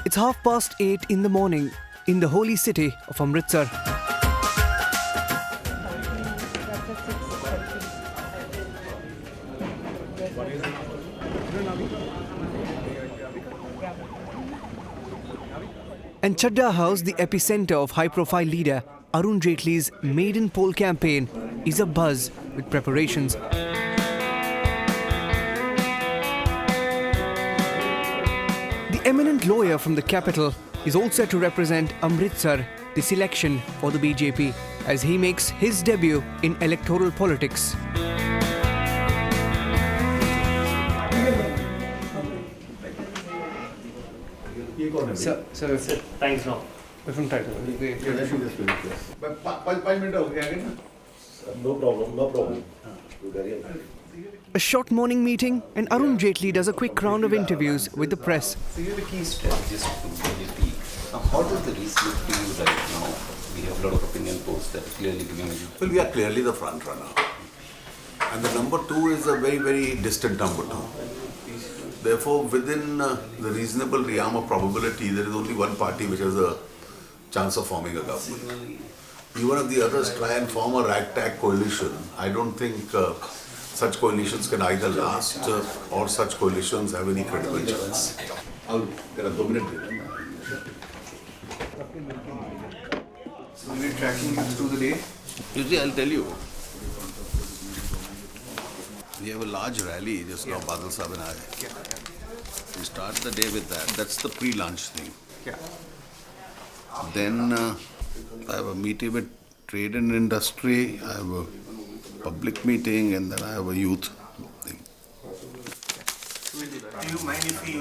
It's 8:30 in the morning in the holy city of Amritsar. And Chadda House, the epicenter of high-profile leader Arun Jaitley's maiden poll campaign, is abuzz with preparations. The eminent lawyer from the capital is all set to represent Amritsar this election for the BJP as he makes his debut in electoral politics. Sir, thanks, no. Different title. No problem. A short morning meeting and Arun Jaitley does a quick round of interviews with the press. So you're the key strategist to BJP. Now, how does the race look to you right now? We have a lot of opinion polls that are clearly giving you. Well, we are clearly the front runner. And the number two is a very, very distant number two. Therefore, within the reasonable realm of probability, there is only one party which has a chance of forming a government. Even if the others try and form a ragtag coalition, I don't think such coalitions can either last or such coalitions have any credible chance. There are 2 minutes. So we're tracking you through the day? You see, I'll tell you. We have a large rally just now, Badal Sahib and I. We start the day with that. That's the pre-lunch thing. Then I have a meeting with trade and industry. I have a public meeting, and then I have a youth thing. Do you mind if we,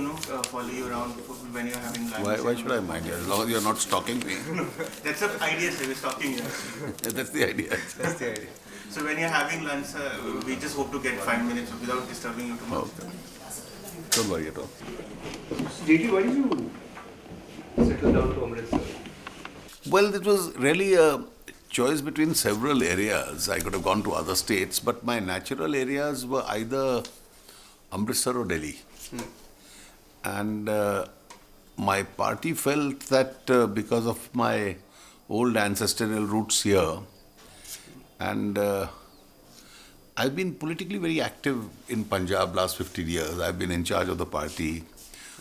follow you around when you're having lunch? Why should I mind you? As long as you're not stalking me. That's the idea, sir. We're stalking you. That's the idea. That's the idea. So when you're having lunch, we just hope to get 5 minutes without disturbing you too much. Okay. Don't worry at all. JT, why did you settle down to Amritsar? Well, it was really a choice between several areas. I could have gone to other states, but my natural areas were either Amritsar or Delhi. And my party felt that because of my old ancestral roots here, and I've been politically very active in Punjab last 15 years. I've been in charge of the party.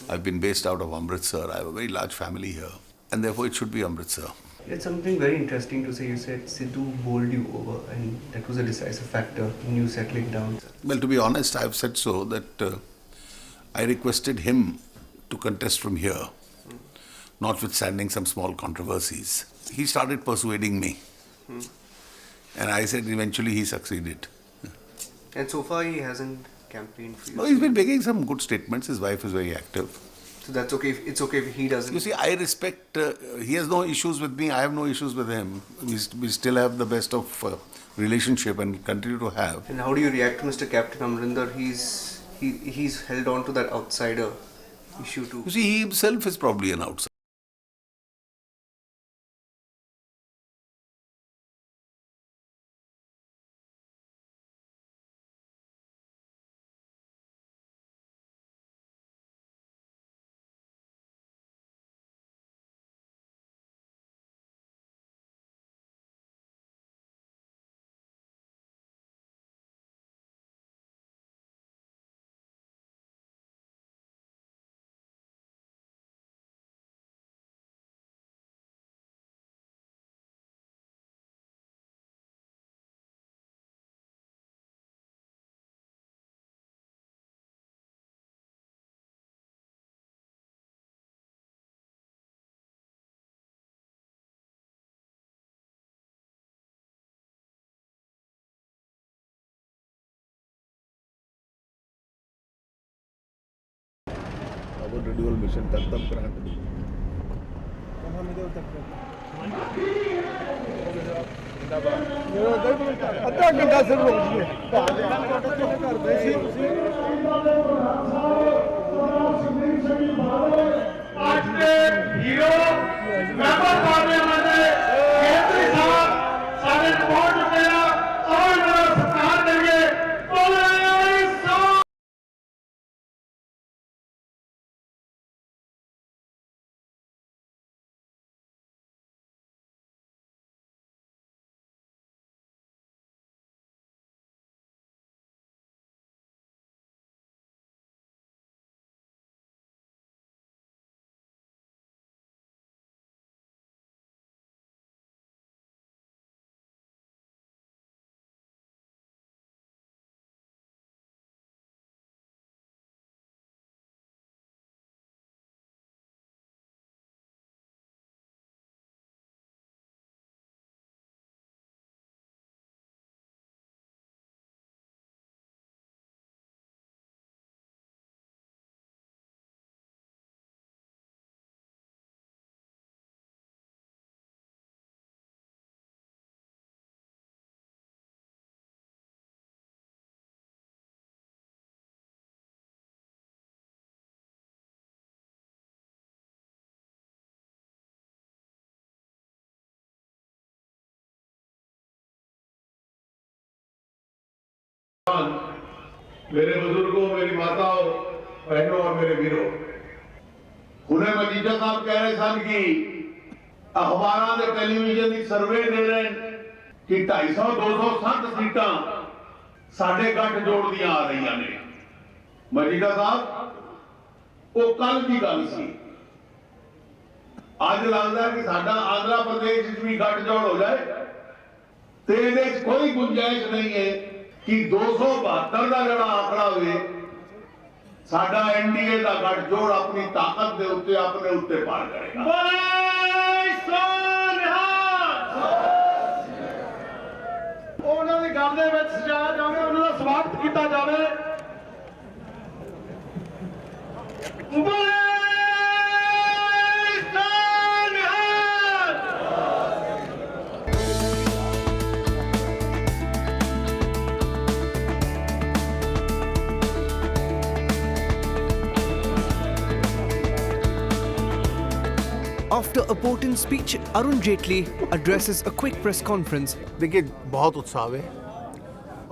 I've been based out of Amritsar. I have a very large family here. And therefore it should be Amritsar. It's something very interesting to say. You said Sidhu bowled you over, and that was a decisive factor in you settling down. Well, to be honest, I've said so that I requested him to contest from here, notwithstanding some small controversies. He started persuading me. And I said eventually he succeeded. And so far he hasn't campaigned for you. No, he's been making some good statements. His wife is very active. So that's okay. It's okay if he doesn't. You see, I respect, he has no issues with me, I have no issues with him. We still have the best of relationship and continue to have. And how do you react to Mr. Captain Amrinder? He's held on to that outsider issue too. You see, he himself is probably an outsider. Dual mission ਤੱਕ ਤੱਕ ਕਰਾਂਗੇ। ਅੱਧਾ ਘੰਟਾ ਸਿਰ ਰੁਕ ਜੀਏ ਅੱਜ ਦੇ ਹੀਰੋ ਮੈਂਬਰ ਪਾਰਲੀਮੈਂਟ ਦੇ ਕੇਂਦਰੀ ਸਾਹਿਬ ਸਾਡੇ ਪਹੁੰਚ ਚੁੱਕੇ ਆ। ਆਓ ਇਹਨਾਂ ਦਾ ਸਤਿਕਾਰ ਕਰੀਏ। ਬੋਲੇ ਸੋ मेरे बुजुर्गों, मेरी माताओं, बहनों और मेरे वीरों, हुने मजीठा साहब कह रहे सन कि अखबारां ते टेलीविजन की सर्वे दे रहे कि 250-260 सीटां साडे गठजोड़ दियां आ रही ने। मजीठा साहब वो कल की गल सी, अज लगता है कि साडा आंध्र प्रदेश भी गठजोड़ हो जाए तो ये कोई गुंजाइश नहीं है कि 272 का जड़ा आंकड़ा हुए साडा एनडीए का गठजोड़ अपनी ताकत के उत्ते अपने उत्ते पार करेगा। उन्होंने की गल दे विच सजाया जाए, उन्होंने स्वागत किया जाए। After a potent speech, Arun Jaitley addresses a quick press conference. देखिए बहुत उत्साह है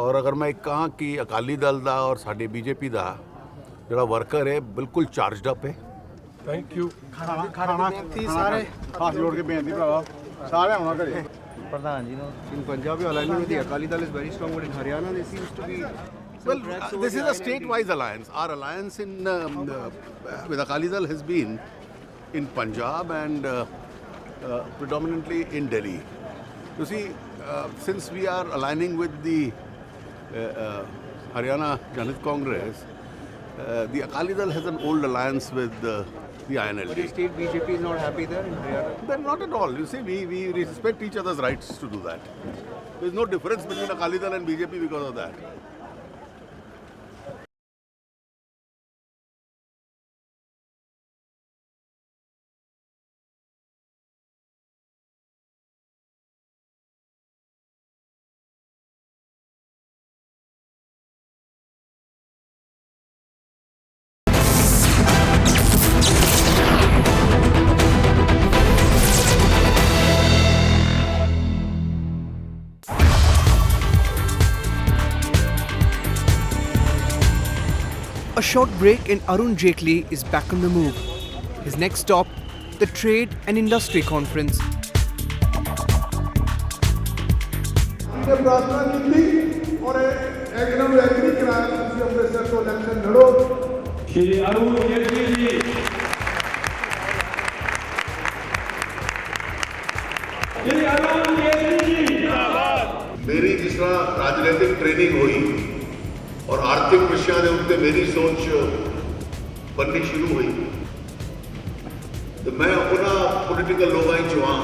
और अगर मैं कहाँ कि अकाली दल का और साडे बीजेपी का जोड़ा वर्कर है बिल्कुल चार्जड अप है। Thank you. खाना सारे हाथ जोड़ के बेनती भरावा सारे आना घरे। प्रधान जी, in Punjab your alignment with the Akali Dal is very strong, but in Haryana there seems to be Well, this is a state-wise alliance. Our alliance with Akali Dal has been in Punjab and predominantly in Delhi. You see, since we are aligning with the Haryana Janat Congress, the Akali Dal has an old alliance with the INLD. But your state BJP is not happy there in Haryana? Then not at all. You see, we respect each other's rights to do that. There is no difference between Akali Dal and BJP because of that. A short break and Arun Jaitley is back on the move. His next stop, the Trade and Industry Conference. ने प्रार्थना की थी और एकदम agree कराया कि अमृतसर को election लड़ो। श्री अरुण जेटली जी मेरी जिस तरह राजनीतिक ट्रेनिंग हुई और आर्थिक विषयों के उत्ते मेरी सोच बननी शुरू हुई तो मैं उन्होंने पोलिटिकल लोगों चो हाँ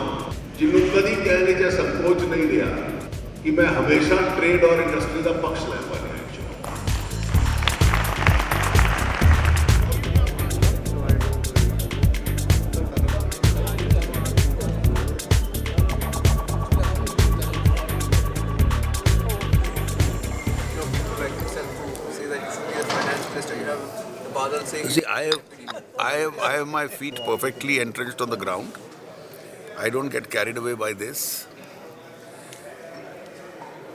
जिन्होंने कभी कहने का संकोच नहीं रहा कि मैं हमेशा ट्रेड और इंडस्ट्री का पक्ष लै पाया। Badal Singh. See, I have my feet perfectly entrenched on the ground. I don't get carried away by this.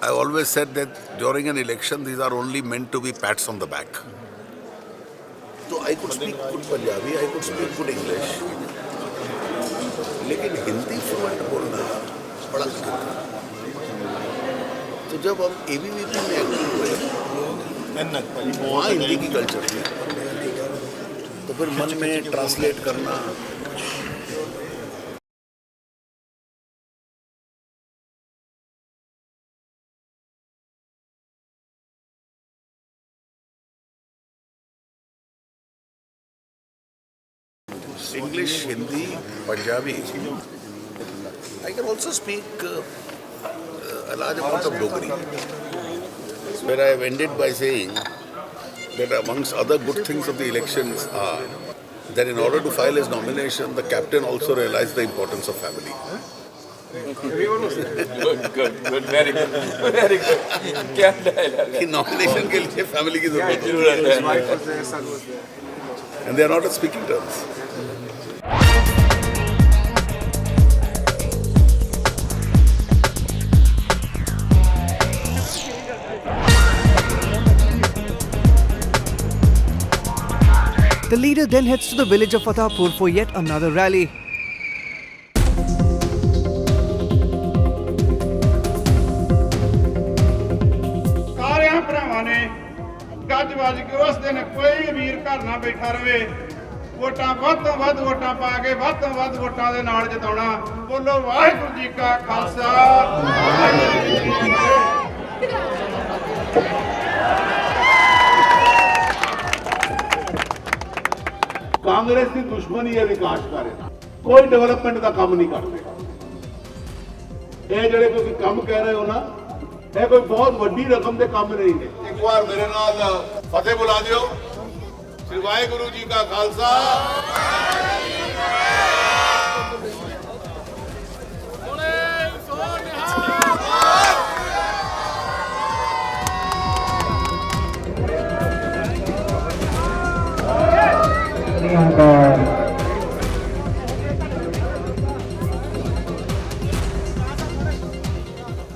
I always said that during an election, these are only meant to be pats on the back. So I could speak good Punjabi, I could speak good English. लेकिन Hindi fluent बोलना बड़ा मुश्किल था। तो जब हम ABVP में active हुए, वहाँ हिंदी की कल्चर थी, तो फिर मन में ट्रांसलेट करना। English, Hindi, Punjabi. I can also speak a large amount of Dogri. Where I have ended by saying that amongst other good things of the elections are that in order to file his nomination, the captain also realized the importance of family. Good, very good. क्या dialogue कि nomination के लिए family की जरूरत होती है. His wife was there, son was there. And they are not on speaking terms. The leader then heads to the village of Fatehpur for yet another rally. ਸਾਰਿਆਂ ਭਰਾਵਾਂ ਨੇ ਗੱਜ ਵੱਜ ਕੇ ਉਸ ਦਿਨ ਕੋਈ ਵੀਰ ਘਰ ਨਾ ਬੈਠਾ ਰਵੇ ਵੋਟਾਂ ਵੱਧ ਤੋਂ ਵੱਧ ਵੋਟਾਂ ਪਾ ਕੇ ਵੱਧ ਤੋਂ ਵੱਧ ਵੋਟਾਂ ਦੇ ਨਾਲ ਜਿਤਾਉਣਾ ਬੋਲੋ ਵਾਹਿਗੁਰੂ ਜੀ ਕਾ ਖਾਲਸਾ ਵਾਹਿਗੁਰੂ ਜੀ ਕੀ ਫਤਿਹ। ਕਾਂਗਰਸ ਦੀ ਦੁਸ਼ਮਣੀ ਹੈ ਵਿਕਾਸ ਕਾਰਜ ਕੋਈ ਡਿਵੈਲਪਮੈਂਟ ਦਾ ਕੰਮ ਨਹੀਂ ਕਰਦੇ ਇਹ ਜਿਹੜੇ ਤੁਸੀਂ ਕੰਮ ਕਹਿ ਰਹੇ ਹੋ ਨਾ ਇਹ ਕੋਈ ਬਹੁਤ ਵੱਡੀ ਰਕਮ ਦੇ ਕੰਮ ਨਹੀਂ ਨੇ ਇੱਕ ਵਾਰ ਮੇਰੇ ਨਾਲ ਫਤਿਹ ਬੁਲਾ ਦਿਓ ਸ੍ਰੀ ਵਾਹਿਗੁਰੂ ਜੀ ਕਾ Khalsa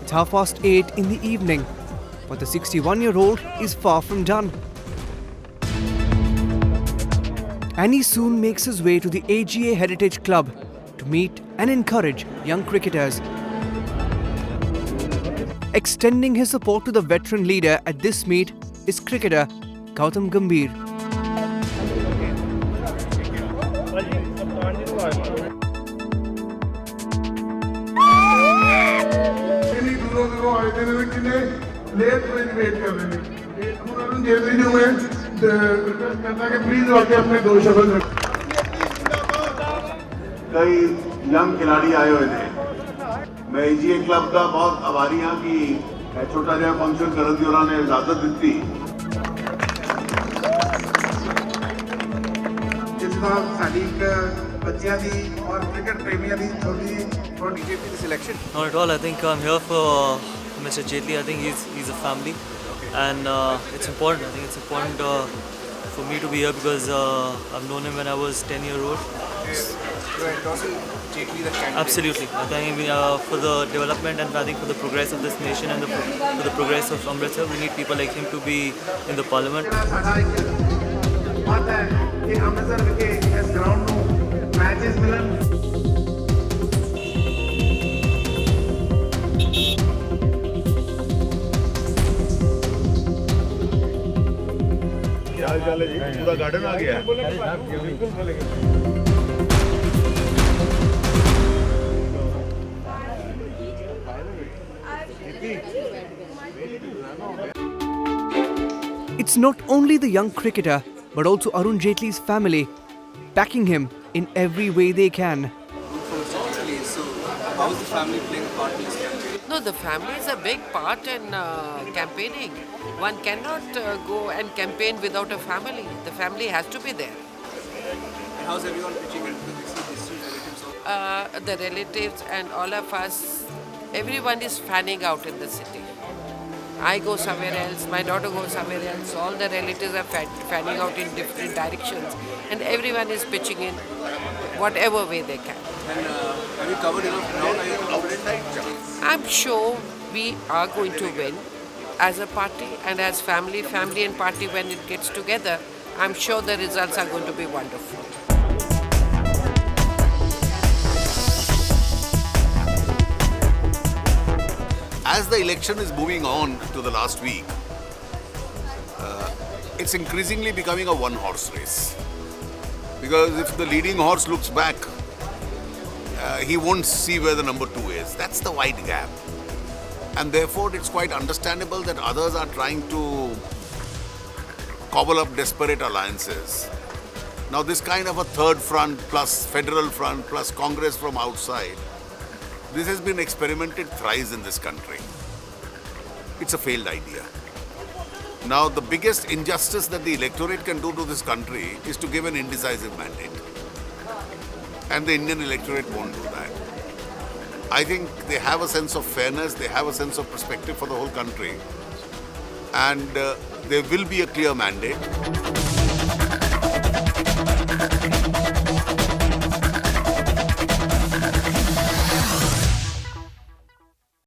It's 8:30 in the evening, but the 61-year-old is far from done. And he soon makes his way to the AGA Heritage Club to meet and encourage young cricketers. Extending his support to the veteran leader at this meet is cricketer Gautam Gambhir. ਕਿੰਨੀ ਦੂਰੋਂ ਦੂਰੋਂ ਆਏ ਦੇ ਨੇ ਕਿੰਨੇ late ਵਿੱਚ wait ਕਰ ਰਹੇ ਨੇ ਉਹਨਾਂ ਨੂੰ ਜੇਲ੍ਹ ਨੂੰ ਮੈਂ ਰਿਕਵੈਸਟ ਕਰਦਾ ਕਿ ਪਲੀਜ਼ ਆ ਕੇ ਆਪਣੇ ਦੋ ਸ਼ਬਦ ਰੱਖੋ कई यंग खिलाड़ी आए हुए थे मैं एजीए क्लब का बहुत आभारी हाँ कि छोटा जिहा फंक्शन करने की उन्होंने इजाजत दी ਜਿਸ ਨਾਲ ਸਾਡੀ ਬੱਚਿਆਂ ਦੀ ਔਰ ਕ੍ਰਿਕਟ ਪ੍ਰੇਮੀਆਂ ਦੀ ਛੋਟੀ BJP this election? Not at all. I think I'm here for Mr. Jaitley. I think he's a family, and it's important. I think it's important for me to be here because I've known him when I was 10-year-old. You're endorsing Jaitley the candidate? Absolutely. I think for the development and I think for the progress of this nation and for the progress of Amritsar, we need people like him to be in the parliament. ਸਾਡਾ ਇੱਕ ਮਤ ਹੈ ਕਿ ਅੰਮ੍ਰਿਤਸਰ ਵਿਖੇ ਇਸ ground ਨੂੰ matches ਮਿਲਣ क्या हाल चाल है जी पूरा गार्डन आ गया है It's not only the young cricketer, but also Arun Jaitley's family, backing him in every way they can. So, how is the family playing a part in this campaign? No, the family is a big part in campaigning. One cannot go and campaign without a family. The family has to be there. And how's everyone pitching in? Because we see distant relatives also. The relatives and all of us, everyone is fanning out in the city. I go somewhere else, my daughter goes somewhere else. All the relatives are fanning out in different directions, and everyone is pitching in whatever way they can. And have you covered enough ground? Are you confident that? I'm sure we are going to win as a party and as family and party when it gets together. I'm sure the results are going to be wonderful. As the election is moving on to the last week, it's increasingly becoming a one-horse race. Because if the leading horse looks back, he won't see where the number 2 is. That's the wide gap. And therefore, it's quite understandable that others are trying to cobble up desperate alliances. Now, this kind of a third front plus federal front plus Congress from outside, this has been experimented thrice in this country. It's a failed idea. Now, the biggest injustice that the electorate can do to this country is to give an indecisive mandate. And the Indian electorate won't do that. I think they have a sense of fairness, they have a sense of perspective for the whole country, and there will be a clear mandate.